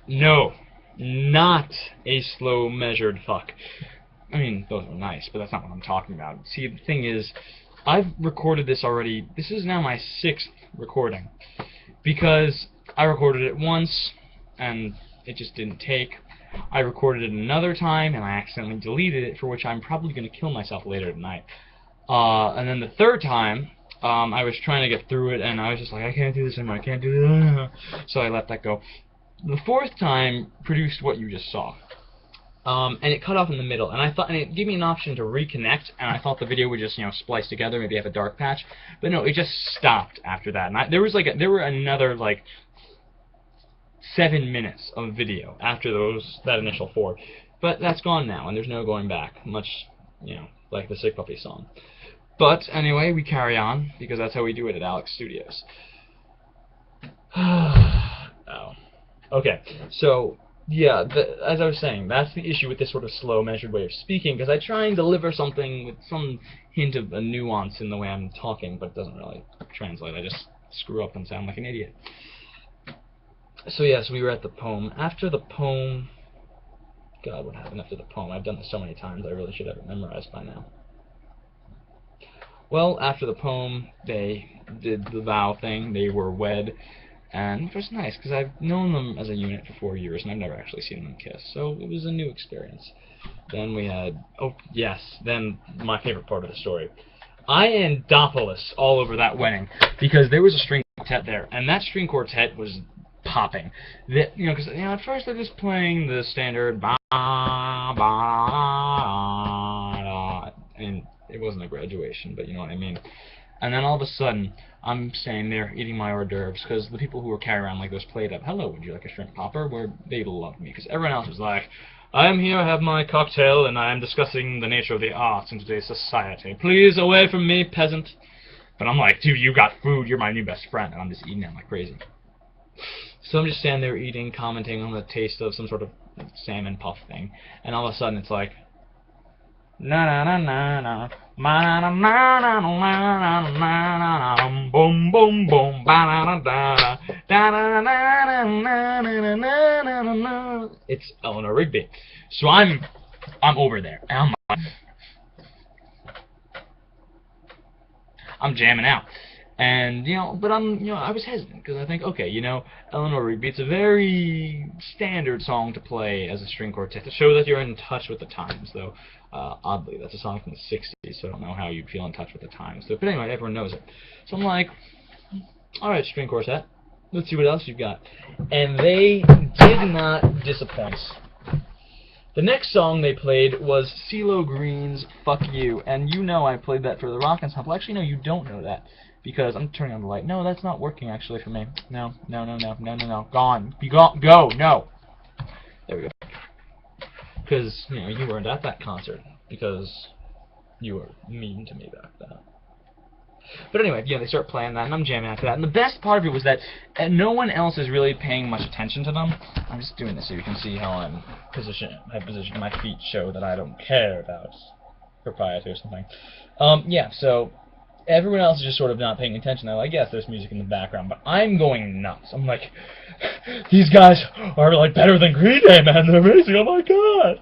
No, not a slow measured fuck. I mean, those are nice, but that's not what I'm talking about. See, the thing is, I've recorded this already. This is now my 6th recording. Because I recorded it once, and it just didn't take. I recorded it another time, and I accidentally deleted it, for which I'm probably going to kill myself later tonight. And then the third time, I was trying to get through it, and I was just like, I can't do this anymore, I can't do this. So I let that go. The fourth time produced what you just saw. And it cut off in the middle, and I thought, and it gave me an option to reconnect, and I thought the video would just, splice together, maybe have a dark patch, but no, it just stopped after that. And there were another like 7 minutes of video after that initial 4, but that's gone now, and there's no going back, much, like the Sick Puppy song. But anyway, we carry on because that's how we do it at Alex Studios. Oh. Okay, so. Yeah, as I was saying, that's the issue with this sort of slow, measured way of speaking, because I try and deliver something with some hint of a nuance in the way I'm talking, but it doesn't really translate. I just screw up and sound like an idiot. So yes, we were at the poem. After the poem... God, what happened after the poem? I've done this so many times, I really should have it memorized by now. Well, after the poem, they did the vow thing. They were wed. And it was nice, because I've known them as a unit for 4 years, and I've never actually seen them kiss, so it was a new experience. Then we had, oh, yes, then my favorite part of the story. Iandopolis all over that wedding, because there was a string quartet there, and that string quartet was popping. Because, at first they're just playing the standard ba ba da, and it wasn't a graduation, but you know what I mean. And then all of a sudden, I'm standing there eating my hors d'oeuvres, because the people who were carrying around like those played up, hello, would you like a shrimp popper? They loved me, because everyone else was like, I am here, I have my cocktail, and I am discussing the nature of the arts in today's society. Please, away from me, peasant. But I'm like, dude, you got food, you're my new best friend, and I'm just eating it like crazy. So I'm just standing there eating, commenting on the taste of some sort of salmon puff thing, and all of a sudden it's like, na na na na na, ma na na na na na na, boom boom boom, ba na da da da na na na na na na na. It's Eleanor Rigby. So I'm over there, and I'm jamming out. And, but I was hesitant, because I think, okay, Eleanor Rigby, it's a very standard song to play as a string quartet, to show that you're in touch with the times, though, oddly, that's a song from the 60s, so I don't know how you'd feel in touch with the times. But anyway, everyone knows it. So I'm like, alright, string quartet, let's see what else you've got. And they did not disappoint. The next song they played was CeeLo Green's Fuck You, and I played that for the rock ensemble. Actually, no, you don't know that, because I'm turning on the light. No, that's not working, actually, for me. No. Gone. Go, no. There we go. Because, you weren't at that concert, because you were mean to me back then. But anyway, they start playing that, and I'm jamming after that. And the best part of it was that no one else is really paying much attention to them. I'm just doing this so you can see how I'm positioned. My feet show that I don't care about propriety or something. So everyone else is just sort of not paying attention. They're like, yes, there's music in the background, but I'm going nuts. I'm like, these guys are like better than Green Day, man. They're amazing. Oh my god.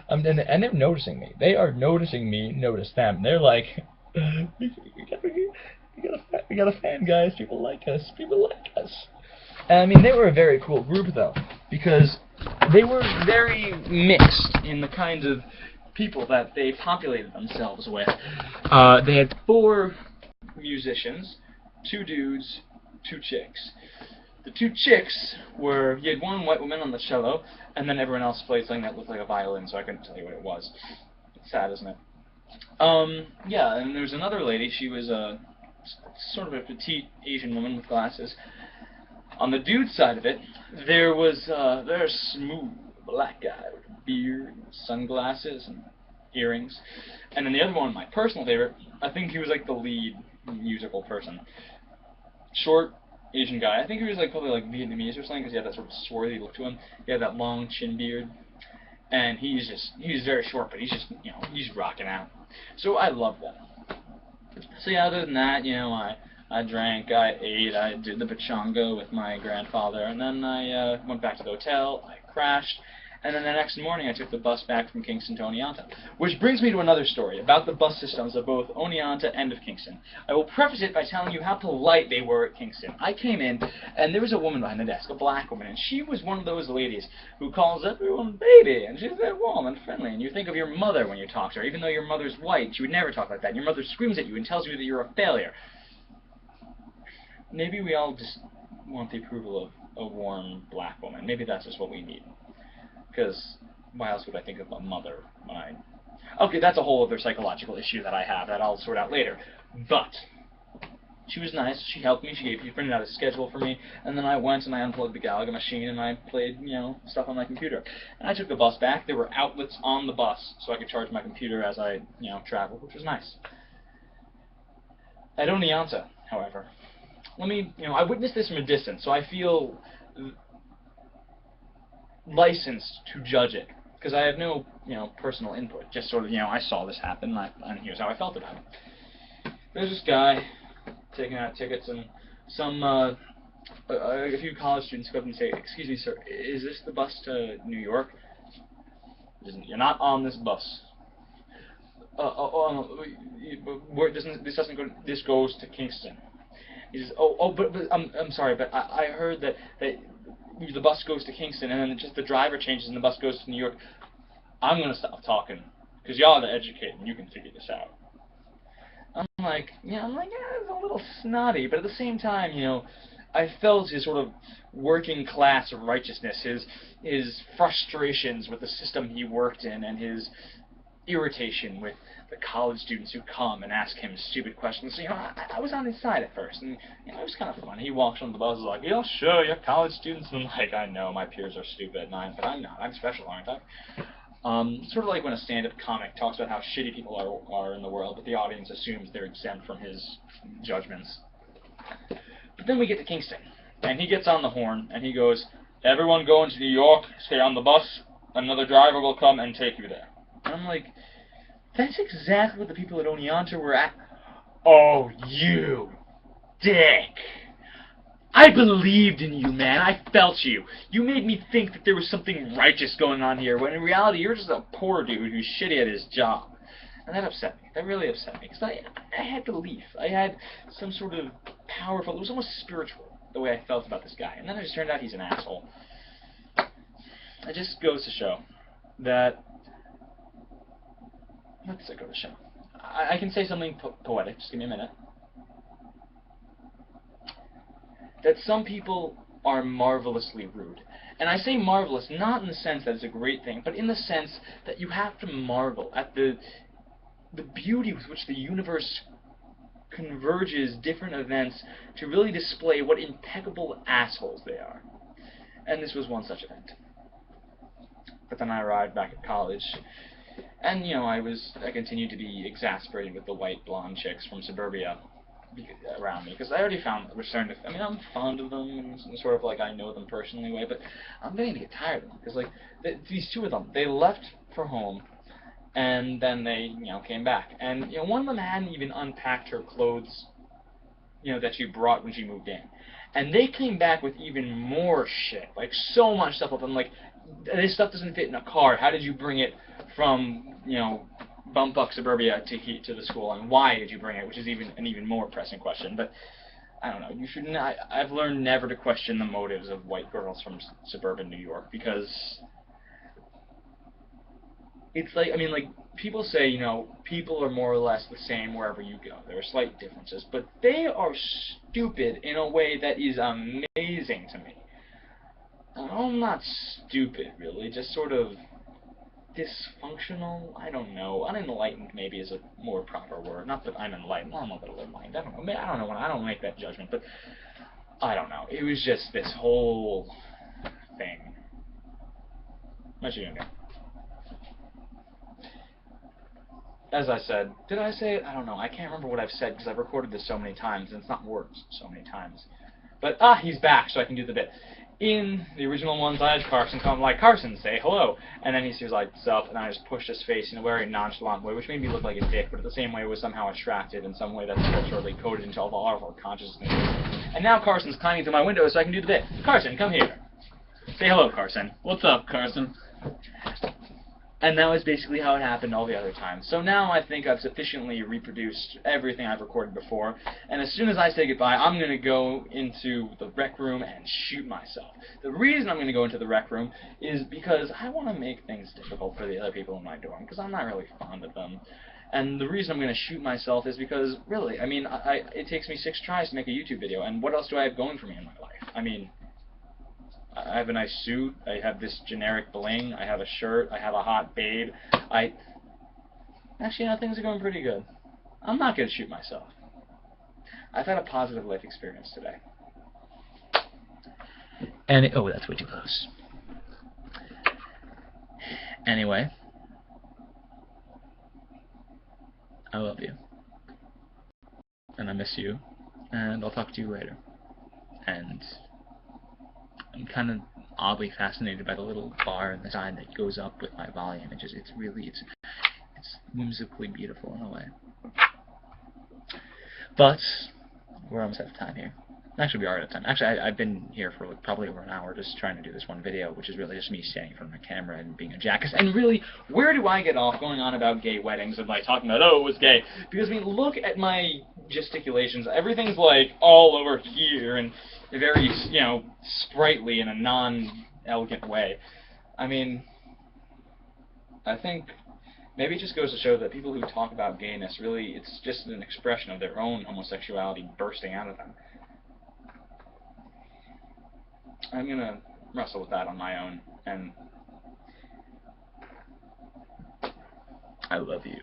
And they're noticing me. They are noticing me. Notice them. They're like, we got a fan, guys. People like us. And, I mean, they were a very cool group, though, because they were very mixed in the kinds of people that they populated themselves with. They had 4 musicians, 2 dudes, 2 chicks. The 2 chicks were, you had one white woman on the cello, and then everyone else played something that looked like a violin, so I couldn't tell you what it was. It's sad, isn't it? And there was another lady. She was sort of a petite Asian woman with glasses. On the dude side of it, there was a very smooth black guy with a beard, sunglasses, and earrings. And then the other one, my personal favorite, I think he was like the lead musical person. Short Asian guy. I think he was probably Vietnamese or something, because he had that sort of swarthy look to him. He had that long chin beard. And he's very short, but he's just, he's rocking out. So I love that. So yeah, other than that, I I drank, I ate, I did the pachanga with my grandfather, and then I went back to the hotel, I crashed, and then the next morning I took the bus back from Kingston to Oneonta. Which brings me to another story about the bus systems of both Oneonta and of Kingston. I will preface it by telling you how polite they were at Kingston. I came in, and there was a woman behind the desk, a black woman, and she was one of those ladies who calls everyone baby, and she's very warm and friendly, and you think of your mother when you talk to her, even though your mother's white, she would never talk like that, and your mother screams at you and tells you that you're a failure. Maybe we all just want the approval of a warm black woman. Maybe that's just what we need. Because why else would I think of a mother when I... Okay, that's a whole other psychological issue that I have that I'll sort out later. But she was nice. She helped me. She printed out a schedule for me. And then I went and I unplugged the Galaga machine and I played, stuff on my computer. And I took the bus back. There were outlets on the bus so I could charge my computer as I, traveled, which was nice. At Oneonta, however, I witnessed this from a distance, so I feel licensed to judge it, because I have no, personal input. Just sort of, I saw this happen, and here's how I felt about it. There's this guy taking out tickets, and a few college students go up and say, "Excuse me, sir, is this the bus to New York?" "You're not on this bus." This goes to Kingston." He says, but I'm sorry, but I heard that the bus goes to Kingston, and then just the driver changes, and the bus goes to New York. I'm gonna stop talking, because y'all are educated, and you can figure this out. I'm like, it's a little snotty, but at the same time, I felt his sort of working class righteousness, his frustrations with the system he worked in, and his irritation with the college students who come and ask him stupid questions. So, I was on his side at first, and it was kind of fun. He walks on the bus, like, "Yeah, sure, you're college students," and I'm like, "I know, my peers are stupid, but I'm not. I'm special, aren't I?" Sort of like when a stand-up comic talks about how shitty people are in the world, but the audience assumes they're exempt from his judgments. But then we get to Kingston, and he gets on the horn, and he goes, "Everyone going to New York, stay on the bus. Another driver will come and take you there." And I'm like, that's exactly what the people at Oneonta were at. "Oh, you dick. I believed in you, man. I felt you. You made me think that there was something righteous going on here, when in reality you're just a poor dude who's shitty at his job." And that upset me. That really upset me, because I had belief. I had some sort of powerful, it was almost spiritual, the way I felt about this guy. And then it just turned out he's an asshole. It just goes to show that... Let's go to the show. I can say something poetic. Just give me a minute. That some people are marvelously rude. And I say marvelous not in the sense that it's a great thing, but in the sense that you have to marvel at the beauty with which the universe converges different events to really display what impeccable assholes they are. And this was one such event. But then I arrived back at college, and, I continued to be exasperated with the white blonde chicks from suburbia around me, because I already found that we're starting to... I'm fond of them, and sort of like I know them personally way, but I'm beginning to get tired of them, because, these two of them, they left for home, and then they, came back, and, one of them hadn't even unpacked her clothes, that she brought when she moved in, and they came back with even more shit, so much stuff up. I'm like, this stuff doesn't fit in a car. How did you bring it from, bumfuck suburbia to the school, and why did you bring it? Which is an even more pressing question. But I don't know. You should not. I've learned never to question the motives of white girls from suburban New York, because it's like, people say, people are more or less the same wherever you go. There are slight differences, but they are stupid in a way that is amazing to me. I'm not stupid, really, just sort of dysfunctional. I don't know. Unenlightened maybe is a more proper word. Not that I'm enlightened. I'm a little enlightened. I don't know. I don't know. I don't make that judgment, but I don't know. It was just this whole thing. What you gonna do? As I said, did I say it? I don't know. I can't remember what I've said, because I've recorded this so many times, and it's not worked so many times. But, he's back, so I can do the bit. in the original ones, I had Carson come like, Carson, say hello. And then he was like, sup, and I just pushed his face in a very nonchalant way, which made me look like a dick, but at the same way was somehow attractive in some way that's culturally coded into all of our consciousness. And now Carson's climbing through my window so I can do the bit. Carson, come here. Say hello, Carson. What's up, Carson? And that was basically how it happened all the other times. So now I think I've sufficiently reproduced everything I've recorded before, and as soon as I say goodbye, I'm going to go into the rec room and shoot myself. The reason I'm going to go into the rec room is because I want to make things difficult for the other people in my dorm, because I'm not really fond of them. And the reason I'm going to shoot myself is because, really, I mean, it takes me 6 tries to make a YouTube video, and what else do I have going for me in my life? I mean, I have a nice suit, I have this generic bling, I have a shirt, I have a hot babe, Actually, you know, things are going pretty good. I'm not going to shoot myself. I've had a positive life experience today. And oh, that's way too close. Anyway, I love you. And I miss you. And I'll talk to you later. And I'm kind of oddly fascinated by the little bar on the side that goes up with my volume. It's whimsically beautiful in a way. But we're almost out of time here. Actually, we are out of time. Actually, I've been here for like probably over an hour just trying to do this one video, which is really just me standing in front of my camera and being a jackass. And really, where do I get off going on about gay weddings and like talking about, oh, it was gay? Because, I mean, look at my gesticulations. Everything's like all over here and very, you know, sprightly in a non-elegant way. I mean, I think maybe it just goes to show that people who talk about gayness, really, it's just an expression of their own homosexuality bursting out of them. I'm going to wrestle with that on my own, and I love you.